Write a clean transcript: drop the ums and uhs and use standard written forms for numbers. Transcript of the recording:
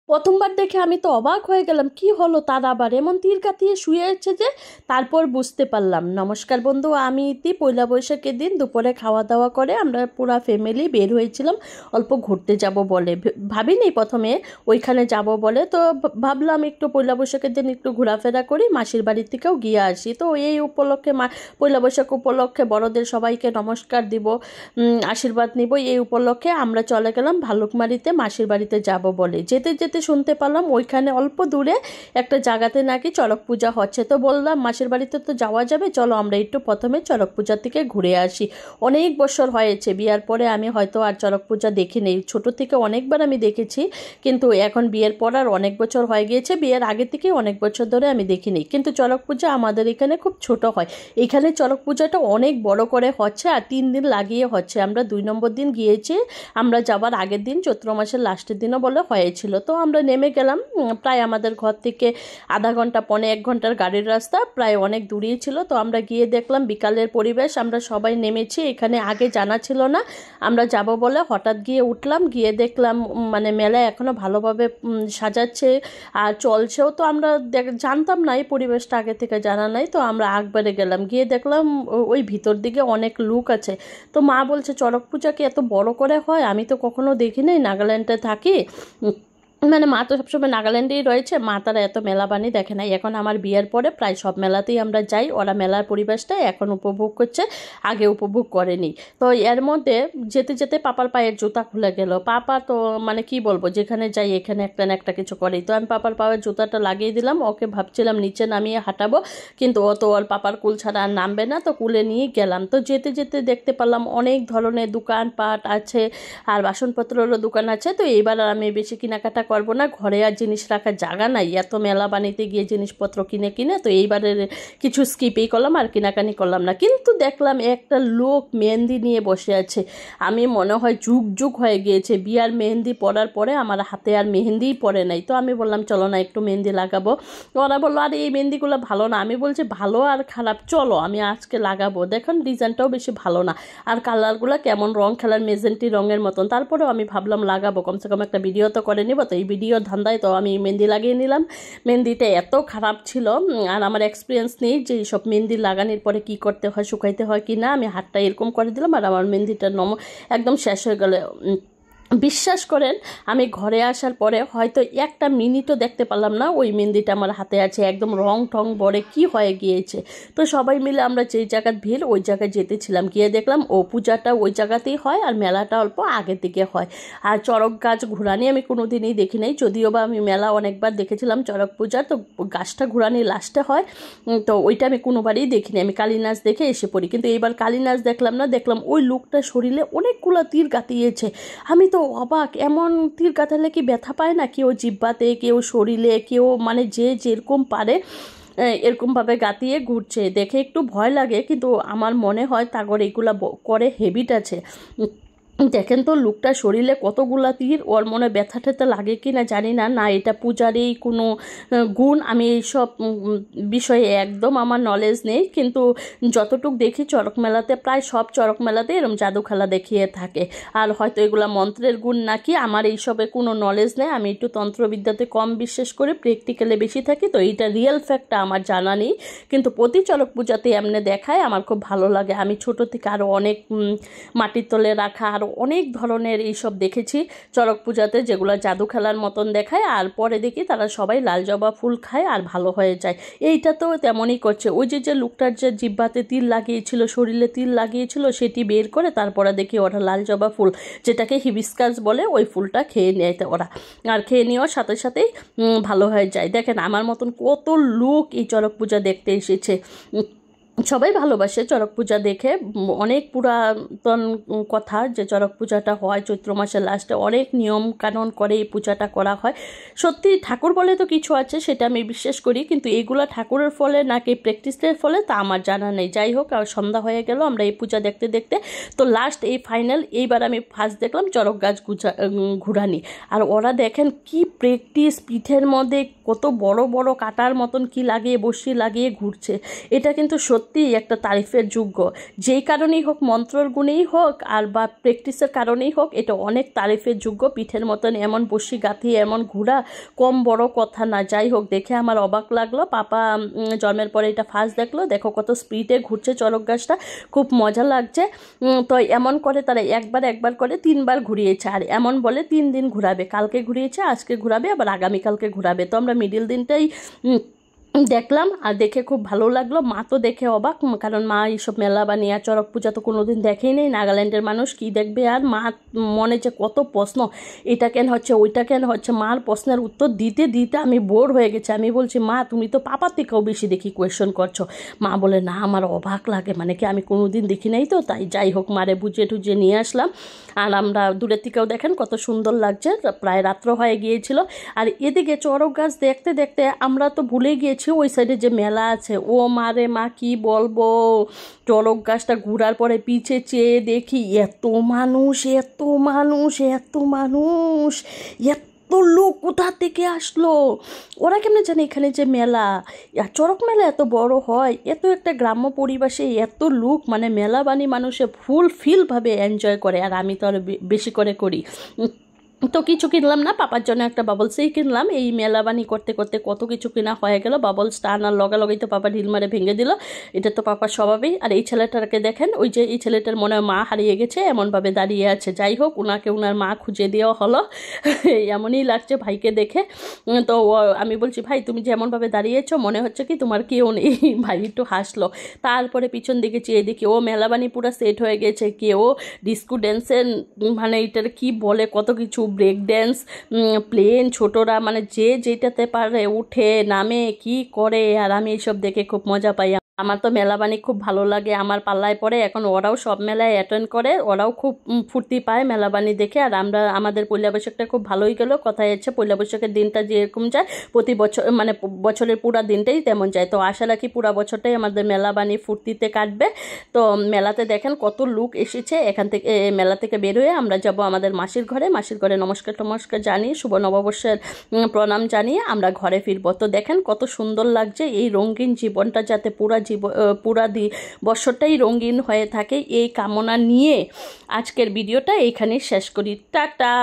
প্রথমবার দেখে আমি তো অবাক হয়ে গেলাম, কি হলো তার আবার এমন তীর কাতিয়ে শুয়ে আছে যে। তারপর বুঝতে পারলাম। নমস্কার বন্ধু, আমি ইতি। পয়লা বৈশাখের দিন দুপুরে খাওয়া দাওয়া করে আমরা পুরা ফ্যামিলি বের হয়েছিলাম অল্প ঘুরতে যাব বলে। ভাবিনি প্রথমে ওইখানে যাব বলে, তো ভাবলাম একটু পয়লা বৈশাখের দিন একটু ঘোরাফেরা করি, মাসির বাড়ির থেকেও গিয়ে আসি। তো এই উপলক্ষে পয়লা বৈশাখ উপলক্ষে বড়দের সবাইকে নমস্কার দিব, আশীর্বাদ নিব, এই উপলক্ষে আমরা চলে গেলাম ভালুকমারিতে মাসির বাড়িতে যাব বলে। যেতে যেতে শুনতে পেলাম ওইখানে অল্প দূরে একটা জায়গাতে নাকি চড়ক পূজা হচ্ছে। তো বললাম মাসির বাড়িতে তো যাওয়া যাবে, চলো আমরা একটু প্রথমে চড়ক পূজার থেকে ঘুরে আসি। অনেক বছর হয়েছে বিয়ার পরে আমি হয়তো আর চড়ক পূজা দেখিনি। ছোট থেকে অনেকবার আমি দেখেছি, কিন্তু এখন বিয়ের পর আর অনেক বছর হয়ে গিয়েছে। বিয়ের আগে থেকে অনেক বছর ধরে আমি দেখিনি। কিন্তু চড়ক পূজা আমাদের এখানে খুব ছোট হয়। এখানে চড়ক পূজাটা অনেক বড় করে হচ্ছে আর 3 দিন লাগিয়ে হচ্ছে। আমরা 2 নম্বর দিন গিয়েছি, আমরা যাবার আগের দিন চৈত্র মাসের লাস্টের দিনও বলে হয়েছিল। তো আমরা নেমে গেলাম। প্রায় আমাদের ঘর থেকে আধা ঘন্টা পৌনে 1 ঘন্টার গাড়ির রাস্তা, প্রায় অনেক দূরেই ছিল। তো আমরা গিয়ে দেখলাম বিকালের পরিবেশ, আমরা সবাই নেমেছি। এখানে আগে জানা ছিল না আমরা যাব বলে, হঠাৎ গিয়ে উঠলাম, গিয়ে দেখলাম মানে মেলা এখনও ভালোভাবে সাজাচ্ছে আর চলছেও। তো আমরা জানতাম না, এই পরিবেশটা আগে থেকে জানা নাই। তো আমরা একবারে গেলাম, গিয়ে দেখলাম ওই ভিতর দিকে অনেক লোক আছে। তো মা বলছে চড়ক পূজা কি এত বড় করে হয়? আমি তো কখনো দেখি নাই, নাগাল্যান্ডে থাকি। মানে মা তো সবসময় নাগাল্যান্ডেই রয়েছে, মা তারা এত মেলা বানি দেখে নাই। এখন আমার বিয়ের পরে প্রায় সব মেলাতেই আমরা যাই, ওরা মেলার পরিবেশটা এখন উপভোগ করছে, আগে উপভোগ করেনি। তো এর মধ্যে যেতে যেতে পাপার পায়ের জুতা খুলে গেল। পাপা তো মানে কি বলবো, যেখানে যাই এখানে একটা না একটা কিছু করেই। তো আমি পাপার পায়ের জুতাটা লাগিয়ে দিলাম, ওকে ভাবছিলাম নিচে নামিয়ে হাঁটাবো, কিন্তু ও তো ওর পাপার কুল ছাড়া আর নামবে না। তো কুলে নিয়ে গেলাম। তো যেতে যেতে দেখতে পেলাম অনেক ধরনের দোকানপাট আছে আর বাসনপত্রেরও দোকান আছে। তো এইবার আর আমি বেশি কেনাকাটা করবো না, ঘরে আর জিনিস রাখার জায়গা নাই, এত মেলা বানিতে গিয়ে জিনিসপত্র কিনে কিনে। তো এইবারে কিছু স্কিপই করলাম, আর কেনাকানি করলাম না। কিন্তু দেখলাম একটা লোক মেহেন্দি নিয়ে বসে আছে। আমি মনে হয় যুগ যুগ হয়ে গিয়েছে বিয়ার মেহেন্দি পরার পরে আমার হাতে আর মেহেন্দিই পড়ে নাই। তো আমি বললাম চলো না একটু মেহেন্দি লাগাবো। ওরা বললো আরে এই মেহেন্দিগুলো ভালো না। আমি বলছি ভালো আর খারাপ, চলো আমি আজকে লাগাবো। দেখুন ডিজাইনটাও বেশি ভালো না, আর কালারগুলো কেমন রং খেলার মেজেন্টি রঙের মতন। তারপরেও আমি ভাবলাম লাগাবো, কমসে কম একটা ভিডিও তো করে নিব। তো এই ভিডিওর ধান্দায় তো আমি মেহেন্দি লাগিয়ে নিলাম। মেহেন্দিটা এত খারাপ ছিল, আর আমার এক্সপিরিয়েন্স নেই যে সব মেহেন্দি লাগানোর পরে কি করতে হয়, শুকাইতে হয় কি না। আমি হাতটা এরকম করে দিলাম আর আমার মেহেন্দিটা একদম শেষ হয়ে গেল। বিশ্বাস করেন আমি ঘরে আসার পরে হয়তো একটা মিনিটও দেখতে পারলাম না ওই মেহেন্দিটা আমার হাতে আছে, একদম রং টং বড়ে কি হয়ে গিয়েছে। তো সবাই মিলে আমরা যেই জায়গার ভিড় ওই জায়গায় যেতেছিলাম, গিয়ে দেখলাম ও পূজাটা ওই জায়গাতেই হয় আর মেলাটা অল্প আগের দিকে হয়। আর চড়ক গাছ ঘুরানি আমি কোনো দিনই দেখি নাই, যদিও বা আমি মেলা অনেকবার দেখেছিলাম চড়ক পূজার। তো গাছটা ঘুরানি লাস্টে হয়, তো ওইটা আমি কোনোবারই দেখিনি। আমি কালী নাচ দেখে এসে পড়ি, কিন্তু এইবার কালী নাচ দেখলাম না। দেখলাম ওই লোকটা শরীরে অনেকগুলো তীর গাতিয়েছে। আমি তো অবাক, এমন তীর গাঁথালে কি ব্যথা পায় না? কেউ জিহ্বাতে, কেউ শরীরে, কেউ মানে যে যেরকম পারে এরকমভাবে গাতিয়ে ঘুরছে। দেখে একটু ভয় লাগে, কিন্তু আমার মনে হয় তাগর এগুলা করে হেবিট আছে। দেখেন তো লোকটা শরীরে কতগুলা তীর, ওর মনে ব্যথা ট্যাথা লাগে কি না জানি না। না এটা পূজারই কোনো গুণ, আমি এইসব বিষয়ে একদম আমার নলেজ নেই। কিন্তু যতটুক দেখি চড়ক মেলাতে, প্রায় সব চড়ক মেলাতে এরকম জাদু খেলা দেখিয়ে থাকে। আর হয়তো এগুলা মন্ত্রের গুণ নাকি, আমার এইসবে কোনো নলেজ নেই। আমি একটু তন্ত্রবিদ্যাতে কম বিশ্বাস করি, প্র্যাকটিক্যালে বেশি থাকি। তো এইটা রিয়েল ফ্যাক্টটা আমার জানা নেই, কিন্তু প্রতি চড়ক পূজাতে এমনি দেখায়, আমার খুব ভালো লাগে। আমি ছোট থেকে আরও অনেক মাটির তলে রাখা আর অনেক ধরনের এইসব দেখেছি চড়ক পূজাতে, যেগুলো জাদু খেলার মতন দেখায়। আর পরে দেখি তারা সবাই লাল জবা ফুল খায় আর ভালো হয়ে যায়। এইটা তো তেমনই করছে। ওই যে লোকটার যে জিহ্বাতে তিল লাগিয়েছিল, শরীরে তিল লাগিয়েছিল, সেটি বের করে তারপরে দেখি ওরা লাল জবা ফুল, যেটাকে হিবিস্কাস বলে, ওই ফুলটা খেয়ে নেয় ওরা। আর খেয়ে নেওয়ার সাথে সাথেই ভালো হয়ে যায়। দেখেন আমার মতন কত লোক এই চড়ক পূজা দেখতে এসেছে। সবাই ভালোবাসে চড়ক পূজা দেখে। অনেক পুরাতন কথা যে চড়ক পূজাটা হয় চৈত্র মাসের লাস্টে, অনেক নিয়ম কানুন করে এই পূজাটা করা হয়। সত্যি ঠাকুর বলে তো কিছু আছে, সেটা আমি বিশ্বাস করি, কিন্তু এগুলো ঠাকুরের ফলে নাকি প্র্যাকটিসের ফলে তা আমার জানা নেই। যাই হোক, আর সন্ধ্যা হয়ে গেল আমরা এই পূজা দেখতে দেখতে। তো লাস্ট এই ফাইনাল এইবার আমি ফার্স্ট দেখলাম চড়ক গাছ ঘুরানি। আর ওরা দেখেন কি প্র্যাকটিস, পিঠের মধ্যে কত বড় বড় কাটার মতন কি লাগিয়ে বসি লাগিয়ে ঘুরছে। এটা কিন্তু সত্যিই একটা তারিফের যোগ্য। যেই কারণেই হোক, মন্ত্রর গুণেই হোক আর বা প্র্যাকটিসের কারণেই হোক, এটা অনেক তারিফের যোগ্য। পিঠের মতন এমন বসি গাঁথিয়ে এমন ঘোরা কম বড় কথা না। যাই হোক, দেখে আমার অবাক লাগলো। পাপা জন্মের পরে এটা ফার্স্ট দেখলো। দেখো কত স্পিডে ঘুরছে চড়ক গাছটা, খুব মজা লাগছে। তো এমন করে তারা একবার করে 3বার ঘুরিয়েছে, আর এমন বলে 3 দিন ঘুরাবে। কালকে ঘুরিয়েছে, আজকে ঘুরাবে, আবার আগামীকালকে ঘুরাবে। তো আমরা মিডিল দিনটাই দেখলাম, আর দেখে খুব ভালো লাগলো। মা তো দেখে অবাক, কারণ মা এইসব মেলা বা নিয়া চড়ক পূজা তো কোনোদিন দেখেই নেই। নাগাল্যান্ডের মানুষ কি দেখবে। আর মা মনে যে কত প্রশ্ন, এটা কেন হচ্ছে, ওইটা কেন হচ্ছে। মার প্রশ্নের উত্তর দিতে দিতে আমি বোর হয়ে গেছি। আমি বলছি, মা তুমি তো পাপার থেকেও বেশি দেখি কোয়েশ্চন করছো। মা বলে, না আমার অবাক লাগে, মানে কি আমি কোনোদিন দেখি নাই তো তাই। যাই হোক, মারে বুঝিয়ে টুজিয়ে নিয়ে আসলাম। আর আমরা দূরের থেকেও দেখেন কত সুন্দর লাগছে। প্রায় রাত্র হয়ে গিয়েছিল। আর এদিকে চড়ক গাছ দেখতে দেখতে আমরা তো ভুলে গিয়েছি ওই সাইডে যে মেলা আছে। ও মারে মা কি বলবো, চড়ক গাছটা ঘোরার পরে পিছে চেয়ে দেখি এত মানুষ, এত মানুষ, এত মানুষ, এত লোক কোথা থেকে আসলো। ওরা কেমনে জানে এখানে যে মেলা, চড়ক মেলা এত বড় হয়। এত একটা গ্রাম্য পরিবেশে এত লোক, মানে মেলা বানি মানুষে ফুলফিলভাবে এনজয় করে। আর আমি তো আরও বেশি করে করি। তো কিছু কিনলাম না, পাপার জন্য একটা বাবলসই কিনলাম। এই মেলাবানি করতে করতে কত কিছু কেনা হয়ে গেল। বাবলসটা আনার লগালগই তো পাপা ঢিল মারে ভেঙে দিল। এটা তো পাপার স্বভাবেই। আর এই ছেলেটাকে দেখেন, ওই যে এই ছেলেটার মনে হয় মা হারিয়ে গেছে, এমনভাবে দাঁড়িয়ে আছে। যাই হোক, ওনাকে ওনার মা খুঁজে দেওয়া হলো। এমনই লাগছে ভাইকে দেখে। তো আমি বলছি, ভাই তুমি যে এমনভাবে দাঁড়িয়েছো, মনে হচ্ছে কি তোমার কেউ নেই। ভাই একটু হাসলো। তারপরে পিছন দিকে চেয়ে দেখি ও মেলাবানি পুরো সেট হয়ে গেছে। কেউ ডিস্কো ড্যান্সের, মানে এটার কি বলে, কত কিছু, ব্রেক ড্যান্স, প্লেন, ছোটরা, মানে যে যেটাতে পারে উঠে নামে কি করে। আর আমি এইসব দেখে খুব মজা পাই। আমার তো মেলাবানি খুব ভালো লাগে, আমার পাল্লায় পড়ে। এখন ওরাও সব মেলায় অ্যাটেন্ড করে, ওরাও খুব ফুর্তি পায় মেলাবানি দেখে। আর আমাদের পয়লা বৈশাখটা খুব ভালোই গেল। কথায় হচ্ছে পয়লা বৈশাখের দিনটা যেরকম যায় প্রতি বছর, মানে বছরের পুরা দিনটাই তেমন যায়। তো আশা রাখি পুরা বছরটাই আমাদের মেলাবানি ফুর্তিতে কাটবে। তো মেলাতে দেখেন কত লোক এসেছে। এখান থেকে মেলা থেকে বের হয়ে আমরা যাব আমাদের মাসির ঘরে। মাসির ঘরে নমস্কার জানিয়ে, শুভ নববর্ষের প্রণাম জানিয়ে আমরা ঘরে ফিরবো। তো দেখেন কত সুন্দর লাগছে। এই রঙিন জীবনটা যাতে পুরা বছরটাই রঙিন হয়ে থাকে, এই কামনা নিয়ে আজকের ভিডিওটা এইখানেই শেষ করি। টাটা।